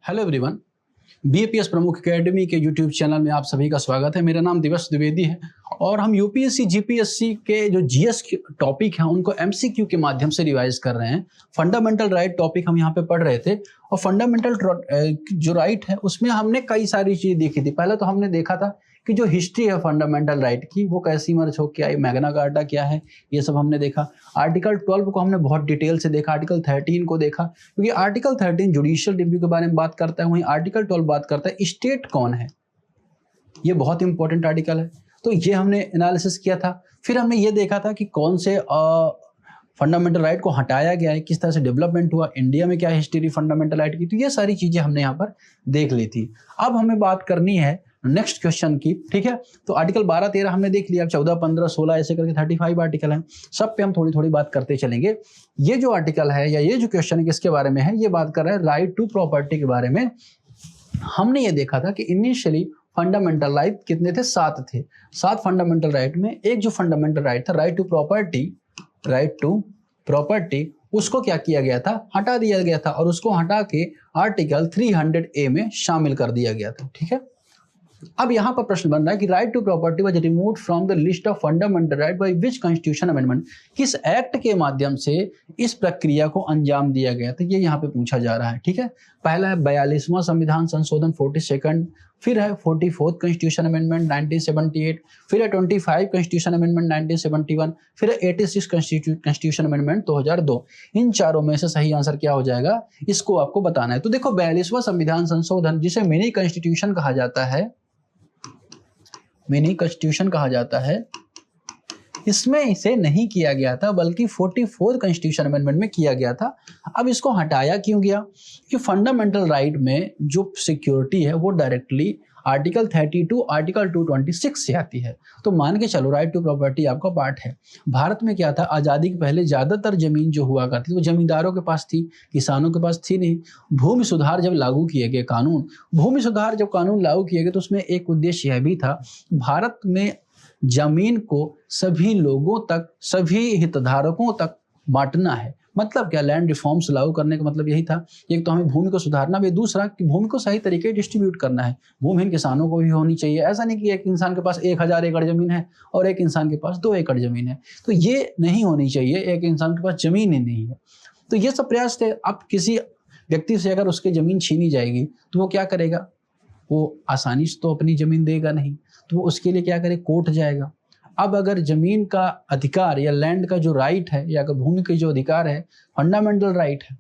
Hello everyone, BAPS प्रमुख academy के YouTube channel में आप सभी का स्वागत है। मेरा नाम दिवस द्विवेदी है और हम यूपीएससी जीपीएससी के जो जीएस टॉपिक हैं उनको एमसीक्यू के माध्यम से रिवाइज कर रहे हैं। फंडामेंटल राइट टॉपिक हम यहाँ पे पढ़ रहे थे और फंडामेंटल जो राइट है उसमें हमने कई सारी चीज़ देखी थी। पहले तो हमने देखा था कि जो हिस्ट्री है फंडामेंटल राइट की वो कैसी इमर्ज होकर आई, मैग्ना कार्टा क्या है, ये सब हमने देखा। आर्टिकल 12 को हमने बहुत डिटेल से देखा, आर्टिकल 13 को देखा, क्योंकि आर्टिकल 13 जुडिशियल रिव्यू के बारे में बात करता है, वहीं आर्टिकल 12 बात करता है स्टेट कौन है। ये बहुत इंपॉर्टेंट आर्टिकल है, तो ये हमने एनालिसिस किया था। फिर हमने ये देखा था कि कौन से फंडामेंटल राइट को हटाया गया है, किस तरह से डेवलपमेंट हुआ, इंडिया में क्या हिस्ट्री फंडामेंटल राइट की, तो ये सारी चीजें हमने यहाँ पर देख ली थी। अब हमें बात करनी है नेक्स्ट क्वेश्चन की, ठीक है। तो आर्टिकल 12, 13 हमने देख लिया, 14, 15, 16 ऐसे करके 35 आर्टिकल हैं, सब पे हम थोड़ी थोड़ी बात करते चलेंगे। ये जो आर्टिकल है या ये जो क्वेश्चन है किसके बारे में है, ये बात कर रहा है राइट टू प्रॉपर्टी के बारे में। हमने ये देखा था कि इनिशियली फंडामेंटल राइट कितने थे, 7 थे। 7 फंडामेंटल राइट में एक जो फंडामेंटल राइट था राइट टू प्रॉपर्टी, उसको क्या किया गया था, हटा दिया गया था और उसको हटा के आर्टिकल 300A में शामिल कर दिया गया था, ठीक है। अब यहां पर प्रश्न बन रहा है कि right to property was removed from the list of fundamental right by which constitution amendment, किस एक्ट के माध्यम से इस प्रक्रिया को अंजाम दिया गया था, ये यहां पे पूछा जा रहा है, ठीक है। पहला है 42वां संविधान संशोधन 42, फिर है 44th कॉन्स्टिट्यूशन अमेंडमेंट 1978, फिर है 25 कॉन्स्टिट्यूशन अमेंडमेंट 1971, फिर है 86 कॉन्स्टिट्यूशन अमेंडमेंट 2002। इन चारों में से सही आंसर क्या हो जाएगा, इसको आपको बताना है। तो देखो 42वां संविधान संशोधन, जिसे मिनी कॉन्स्टिट्यूशन कहा जाता है, मिनी कॉन्स्टिट्यूशन कहा जाता है, इसमें इसे नहीं किया गया था बल्कि 44 कॉन्स्टिट्यूशन अमेंडमेंट में किया गया था। अब इसको हटाया क्यों गया, कि फंडामेंटल राइट में जो सिक्योरिटी है वो डायरेक्टली आर्टिकल 32 आर्टिकल 226 से आती है। तो मान के चलो राइट टू प्रॉपर्टी आपका पार्ट है। भारत में क्या था, आज़ादी के पहले ज़्यादातर जमीन जो हुआ करती थी वो जमींदारों के पास थी, किसानों के पास थी नहीं। भूमि सुधार जब लागू किए गए भूमि सुधार जब कानून लागू किए गए तो उसमें एक उद्देश्य यह भी था, भारत में जमीन को सभी लोगों तक, सभी हितधारकों तक बांटना है। मतलब क्या, लैंड रिफॉर्म्स लागू करने का मतलब यही था, एक तो हमें भूमि को सुधारना भी, दूसरा कि भूमि को सही तरीके डिस्ट्रीब्यूट करना है। भूमिहीन किसानों को भी होनी चाहिए, ऐसा नहीं कि एक इंसान के पास 1000 एकड़ जमीन है और एक इंसान के पास 2 एकड़ जमीन है, तो ये नहीं होनी चाहिए, एक इंसान के पास जमीन ही नहीं है। तो ये सब प्रयास थे। अब किसी व्यक्ति से अगर उसकी जमीन छीनी जाएगी तो वो क्या करेगा, वो आसानी से तो अपनी जमीन देगा नहीं, तो वो उसके लिए क्या करे, कोर्ट जाएगा। अब अगर जमीन का अधिकार या लैंड का जो राइट है या अगर भूमि का जो अधिकार है फंडामेंटल राइट है,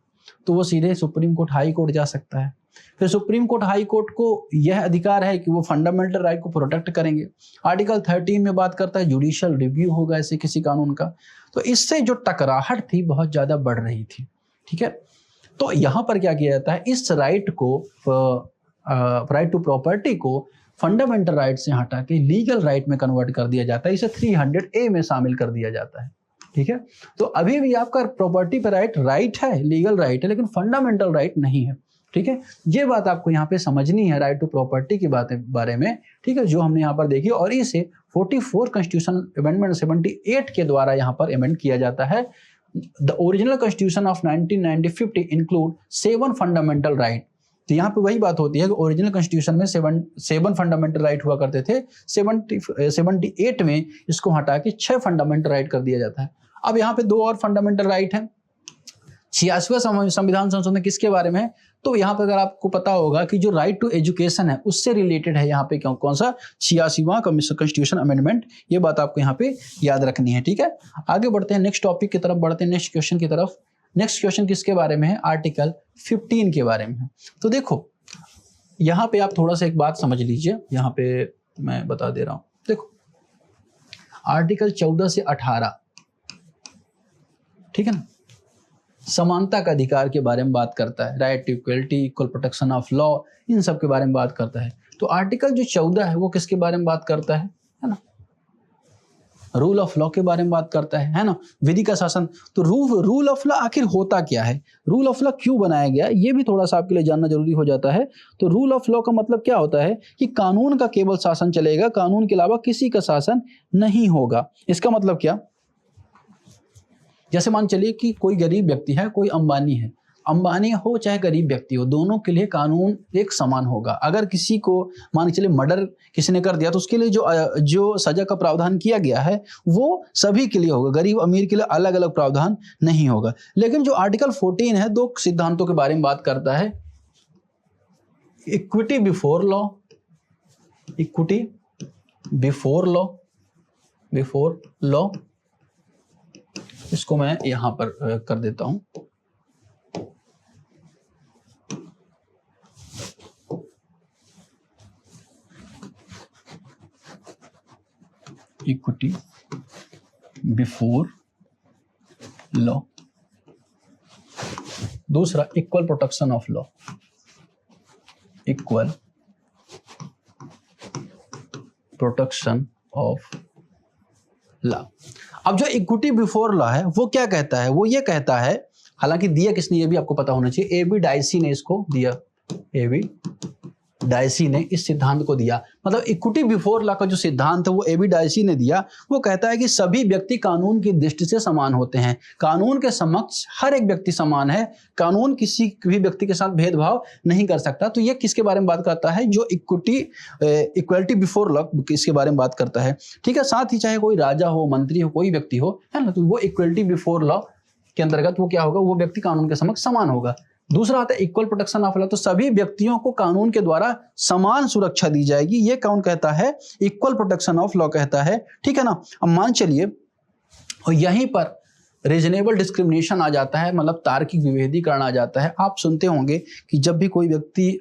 तो वो सीधे सुप्रीम कोर्ट, हाई कोर्ट जा सकता है। फिर सुप्रीम कोर्ट, हाई कोर्ट को यह अधिकार है कि वो फंडामेंटल राइट को प्रोटेक्ट करेंगे। आर्टिकल 13 में बात करता है जुडिशियल रिव्यू होगा ऐसे किसी कानून का। तो इससे जो टकराहट थी बहुत ज्यादा बढ़ रही थी, ठीक है। तो यहाँ पर क्या किया जाता है, इस राइट को, राइट टू प्रॉपर्टी को फंडामेंटल राइट से हटा के लीगल राइट में कन्वर्ट कर दिया जाता है, इसे 300A में शामिल कर दिया जाता है, ठीक है। तो अभी भी आपका प्रॉपर्टी पे राइट है, लीगल राइट है, लेकिन फंडामेंटल राइट नहीं है, ठीक है। ये बात आपको यहाँ पे समझनी है राइट टू प्रॉपर्टी की बारे में, ठीक है, जो हमने यहाँ पर देखी। और इसे 44 कॉन्स्टिट्यूशन अमेंडमेंट 78 के द्वारा यहाँ पर अमेंड किया जाता है। The original constitution of 1950 include 7 fundamental right. तो यहाँ पे वही बात होती है कि ओरिजिनल कॉन्स्टिट्यूशन में 7 फंडामेंटल राइट हुआ करते थे, 78 में इसको हटा के 6 फंडामेंटल राइट कर दिया जाता है। अब यहाँ पे 2 और फंडामेंटल राइट हैं। 86वां संविधान संशोधन किसके बारे में है, तो यहाँ पे अगर आपको पता होगा कि जो राइट टू एजुकेशन है उससे रिलेटेड है यहाँ पे, कौन सा, 86वां कॉन्स्टिट्यूशन अमेंडमेंट। ये बात आपको यहाँ पे याद रखनी है, ठीक है। आगे बढ़ते हैं, नेक्स्ट टॉपिक की तरफ बढ़ते हैं, नेक्स्ट क्वेश्चन की तरफ। नेक्स्ट क्वेश्चन किसके बारे में है, आर्टिकल 15 के बारे में है। तो देखो यहाँ पे आप थोड़ा सा एक बात समझ लीजिए, यहाँ पे मैं बता दे रहा हूं। देखो आर्टिकल 14 से 18, ठीक है ना, समानता का अधिकार के बारे में बात करता है, right to equality, equal protection of law, इन सब के बारे में बात करता है। तो आर्टिकल जो 14 है वो किसके बारे में बात करता है ना, रूल ऑफ लॉ के बारे में बात करता है ना, विधि का शासन। तो रूल ऑफ लॉ आखिर होता क्या है, रूल ऑफ लॉ क्यों बनाया गया, ये भी थोड़ा सा आपके लिए जानना जरूरी हो जाता है। तो रूल ऑफ लॉ का मतलब क्या होता है कि कानून का केवल शासन चलेगा, कानून के अलावा किसी का शासन नहीं होगा। इसका मतलब क्या, जैसे मान चलिए कि कोई गरीब व्यक्ति है, कोई अंबानी है, अंबानी हो चाहे गरीब व्यक्ति हो, दोनों के लिए कानून एक समान होगा। अगर किसी को मान के चलिए मर्डर किसी ने कर दिया तो उसके लिए जो सजा का प्रावधान किया गया है वो सभी के लिए होगा, गरीब अमीर के लिए अलग अलग प्रावधान नहीं होगा। लेकिन जो आर्टिकल 14 है, दो सिद्धांतों के बारे में बात करता है, equity before law, equity before law, इसको मैं यहां पर कर देता हूं, इक्विटी बिफोर लॉ। दूसरा equal protection of law, equal protection of law. अब जो इक्विटी बिफोर लॉ है वो क्या कहता है, वो ये कहता है, हालांकि दिया किसने ये भी आपको पता होना चाहिए, एबी डाइसी ने इसको दिया, एबी डाइसी ने इस सिद्धांत को दिया। मतलब इक्विटी बिफोर लॉ का जो सिद्धांत है वो एबी डाइसी ने दिया। वो कहता है कि सभी व्यक्ति कानून की दृष्टि से समान होते हैं, कानून के समक्ष हर एक व्यक्ति समान है, कानून किसी भी व्यक्ति के साथ भेदभाव नहीं कर सकता। तो ये किसके बारे में बात करता है, जो इक्वलिटी बिफोर लॉ इसके बारे में बात करता है। ठीक है, साथ ही चाहे कोई राजा हो, मंत्री हो, कोई व्यक्ति हो, है ना, तो वो इक्वलिटी बिफोर लॉ के अंतर्गत वो क्या होगा, वो व्यक्ति कानून के समक्ष समान होगा। दूसरा आता है इक्वल प्रोटेक्शन ऑफ लॉ, तो सभी व्यक्तियों को कानून के द्वारा समान सुरक्षा दी जाएगी, ये कौन कहता है, इक्वल प्रोटेक्शन ऑफ लॉ कहता है। ठीक है ना। अब मान चलिए और यहीं पर रीजनेबल डिस्क्रिमिनेशन आ जाता है, मतलब तार्किक विभेदीकरण आ जाता है। आप सुनते होंगे कि जब भी कोई व्यक्ति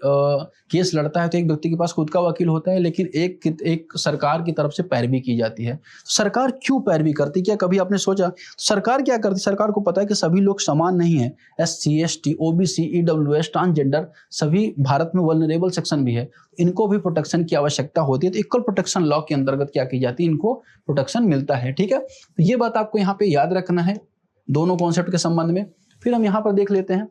केस लड़ता है तो एक व्यक्ति के पास खुद का वकील होता है, लेकिन एक सरकार की तरफ से पैरवी की जाती है। सरकार क्यों पैरवी करती, क्या कभी आपने सोचा? सरकार क्या करती, सरकार को पता है कि सभी लोग समान नहीं है, SC ST OBC EWS transgender सभी भारत में वल्नरेबल सेक्शन भी है, इनको भी प्रोटेक्शन की आवश्यकता होती है। तो इक्वल प्रोटेक्शन लॉ के अंतर्गत क्या की जाती है, इनको प्रोटेक्शन मिलता है। ठीक है, तो ये बात आपको यहाँ पे याद रखना है दोनों कॉन्सेप्ट के संबंध में। फिर हम यहां पर देख लेते हैं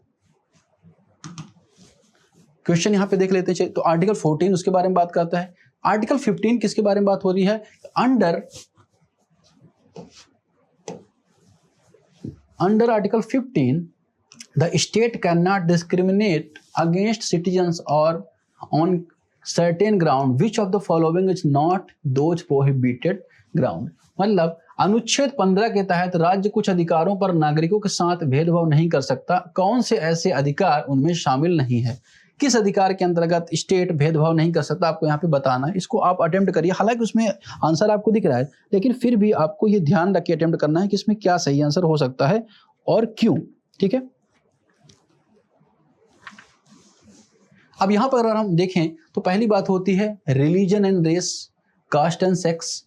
क्वेश्चन, यहां पे देख लेते हैं। तो आर्टिकल 14 उसके बारे में बात करता है। आर्टिकल 15 किसके बारे में बात हो रही है, under article 15 the state can not discriminate against citizens और on certain ground which of the following is not those prohibited ground. मतलब अनुच्छेद 15 के तहत राज्य कुछ अधिकारों पर नागरिकों के साथ भेदभाव नहीं कर सकता, कौन से ऐसे अधिकार उनमें शामिल नहीं है, किस अधिकार के अंतर्गत स्टेट भेदभाव नहीं कर सकता, आपको यहाँ पे बताना है। इसको आप अटेम्प्ट करिए, हालांकि उसमें आंसर आपको दिख रहा है, लेकिन फिर भी आपको ये ध्यान रख के अटेम्प्ट करना है कि इसमें क्या सही आंसर हो सकता है और क्यों। ठीक है, अब यहां पर अगर हम देखें तो पहली बात होती है religion and race, caste and sex,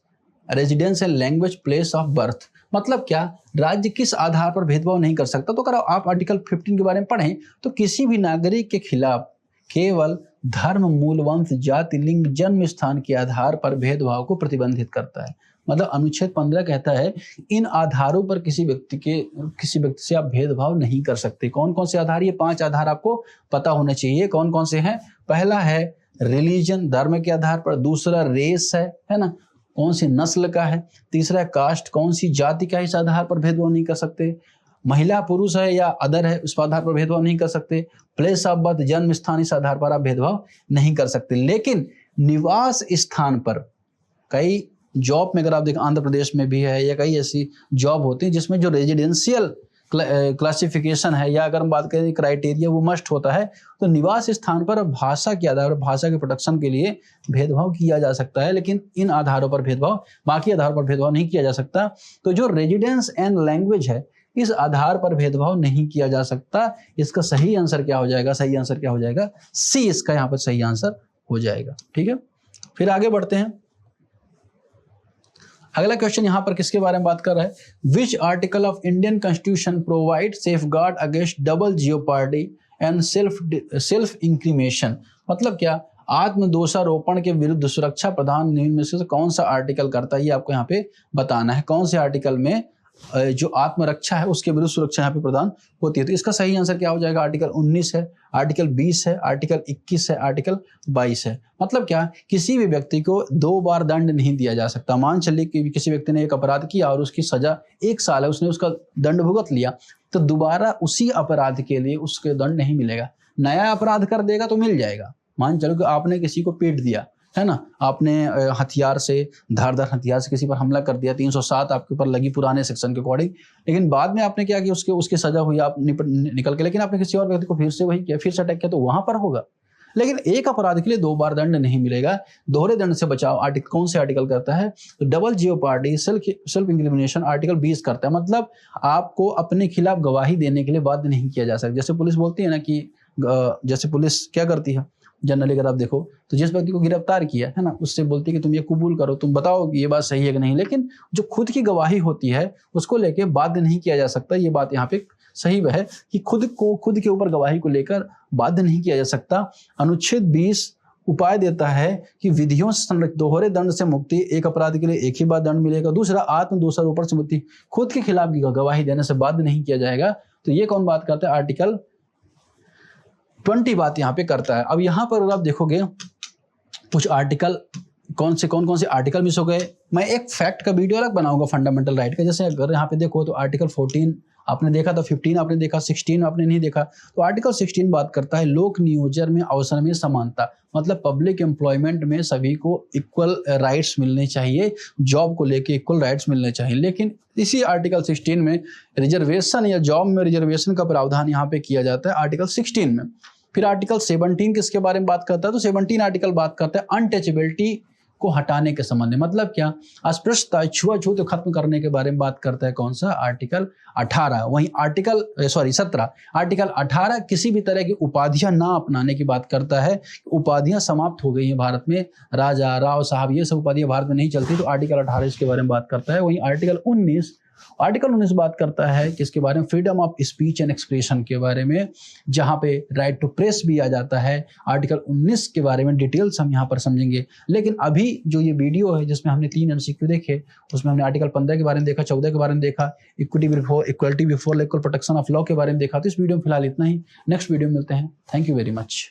residence and language, place of birth. मतलब क्या, राज्य किस आधार पर भेदभाव नहीं कर सकता। तो अगर आप आर्टिकल 15 के बारे में पढ़ें तो किसी भी नागरिक के खिलाफ केवल धर्म, मूल, वंश, जाति, लिंग, जन्म स्थान के आधार पर भेदभाव को प्रतिबंधित करता है। मतलब अनुच्छेद 15 कहता है इन आधारों पर किसी व्यक्ति से आप भेदभाव नहीं कर सकते। कौन कौन से आधार, ये 5 आधार आपको पता होने चाहिए। कौन कौन से हैं, पहला है रिलीजन, धर्म के आधार पर, दूसरा रेस है ना, कौन सी नस्ल का है, तीसरा कास्ट, कौन सी जाति का, इस आधार पर भेदभाव नहीं कर सकते, महिला पुरुष है या अदर है उस आधार पर भेदभाव नहीं कर सकते, प्लेस ऑफ बर्थ, जन्म स्थान, इस आधार पर आप भेदभाव नहीं कर सकते। लेकिन निवास स्थान पर, कई जॉब में अगर आप देखें आंध्र प्रदेश में भी है, या कई ऐसी जॉब होती है जिसमें जो रेजिडेंशियल क्लासिफिकेशन है, या अगर हम बात करें क्राइटेरिया, वो मस्ट होता है। तो निवास स्थान पर भाषा के आधार पर, भाषा के प्रोटेक्शन के लिए भेदभाव किया जा सकता है, लेकिन इन आधारों पर भेदभाव, बाकी आधारों पर भेदभाव नहीं किया जा सकता। तो जो रेजिडेंस एंड लैंग्वेज है, इस आधार पर भेदभाव नहीं किया जा सकता। इसका सही आंसर क्या हो जाएगा, सही आंसर क्या हो जाएगा, सी इसका यहाँ पर सही आंसर हो जाएगा। ठीक है, फिर आगे बढ़ते हैं। अगला क्वेश्चन यहां पर किसके बारे में बात कर रहा है, which article of Indian constitution provide safeguard against double jeopardy and self incrimination. मतलब क्या, आत्मदोषारोपण के विरुद्ध सुरक्षा प्रदान निम्न में से कौन सा आर्टिकल करता है, ये आपको यहाँ पे बताना है। कौन से आर्टिकल में जो आत्मरक्षा है उसके विरुद्ध सुरक्षा यहाँ पे प्रदान होती है। तो इसका सही आंसर क्या हो जाएगा, आर्टिकल 19 है, आर्टिकल 20 है, आर्टिकल 21 है, आर्टिकल 22 है। मतलब क्या, किसी भी व्यक्ति को 2 बार दंड नहीं दिया जा सकता। मान चलिए कि किसी व्यक्ति ने एक अपराध किया और उसकी सजा 1 साल है, उसने उसका दंड भुगत लिया, तो दोबारा उसी अपराध के लिए उसके दंड नहीं मिलेगा। नया अपराध कर देगा तो मिल जाएगा। मान चलो कि आपने किसी को पीट दिया है ना, आपने हथियार से, धारदार हथियार से किसी पर हमला कर दिया, 307 आपके ऊपर लगी पुराने सेक्शन के अकॉर्डिंग, लेकिन बाद में आपने क्या किया, उसकी सजा हुई, आप निकल के, लेकिन आपने किसी और व्यक्ति को फिर से वही किया, फिर से अटैक किया, तो वहां पर होगा। लेकिन एक अपराध के लिए 2 बार दंड नहीं मिलेगा। दोहरे दंड से बचाव आर्टिकल कौन से आर्टिकल करता है? तो double jeopardy self incrimination article 20 करता है। मतलब आपको अपने खिलाफ गवाही देने के लिए बाध्य नहीं किया जा सकता। जैसे पुलिस बोलती है ना कि जैसे पुलिस क्या करती है जनरली, अगर आप देखो तो जिस व्यक्ति को गिरफ्तार किया है ना, उससे बोलती है कि तुम ये कबूल करो, तुम बताओ कि ये बात सही है कि नहीं। लेकिन जो खुद की गवाही होती है उसको लेके बाध्य नहीं किया जा सकता। ये बात यहाँ पे सही है कि खुद के ऊपर गवाही को लेकर बाध्य नहीं किया जा सकता। अनुच्छेद 20 उपाय देता है कि विधियों से संरक्षित दोहरे दंड से मुक्ति, एक अपराध के लिए एक ही बार दंड मिलेगा। दूसरा, आत्म दोषारोपण से मुक्ति, खुद के खिलाफ गवाही देने से बाध्य नहीं किया जाएगा। तो ये कौन बात करता है? आर्टिकल 20 बात यहाँ पे करता है। अब यहाँ पर आप देखोगे कुछ आर्टिकल कौन कौन से आर्टिकल मिस हो गए। मैं एक फैक्ट का वीडियो अलग बनाऊंगा फंडामेंटल राइट का। जैसे अगर यहाँ पे देखो तो आर्टिकल 14 आपने देखा था, 15 आपने देखा, 16 आपने नहीं देखा। तो आर्टिकल 16 बात करता है लोक नियोजन में अवसर में समानता, मतलब पब्लिक एम्प्लॉयमेंट में सभी को इक्वल राइट्स मिलने चाहिए, जॉब को लेके इक्वल राइट्स मिलने चाहिए। लेकिन इसी आर्टिकल 16 में रिजर्वेशन या जॉब में रिजर्वेशन का प्रावधान यहाँ पे किया जाता है आर्टिकल 16 में। फिर आर्टिकल 17 किसके बारे में बात करता है? तो 17 आर्टिकल बात करता है अनटचेबिलिटी को हटाने के संबंध में। मतलब क्या? अस्पृश्यता, छुआछूत खत्म करने के बारे में बात करता है। कौन सा? आर्टिकल 18। वहीं आर्टिकल 17 आर्टिकल 18 किसी भी तरह की उपाधियां ना अपनाने की बात करता है। उपाधियां समाप्त हो गई हैं भारत में, राजा, राव साहब, ये सब उपाधियां भारत में नहीं चलती। तो आर्टिकल 18 इसके बारे में बात करता है। वहीं आर्टिकल 19 बात करता है किसके बारे में? Freedom of speech and expression के बारे में, जहां पे राइट टू प्रेस भी आ जाता है। आर्टिकल 19 के बारे में डिटेल्स हम यहाँ पर समझेंगे। लेकिन अभी जो ये वीडियो है जिसमें हमने 3 MCQ देखे, उसमें हमने आर्टिकल 15 के बारे में देखा, 14 के बारे में देखा, equality before equal protection of law के बारे में देखा। तो इस वीडियो में फिलहाल इतना ही। नेक्स्ट वीडियो में मिलते हैं। Thank you very much.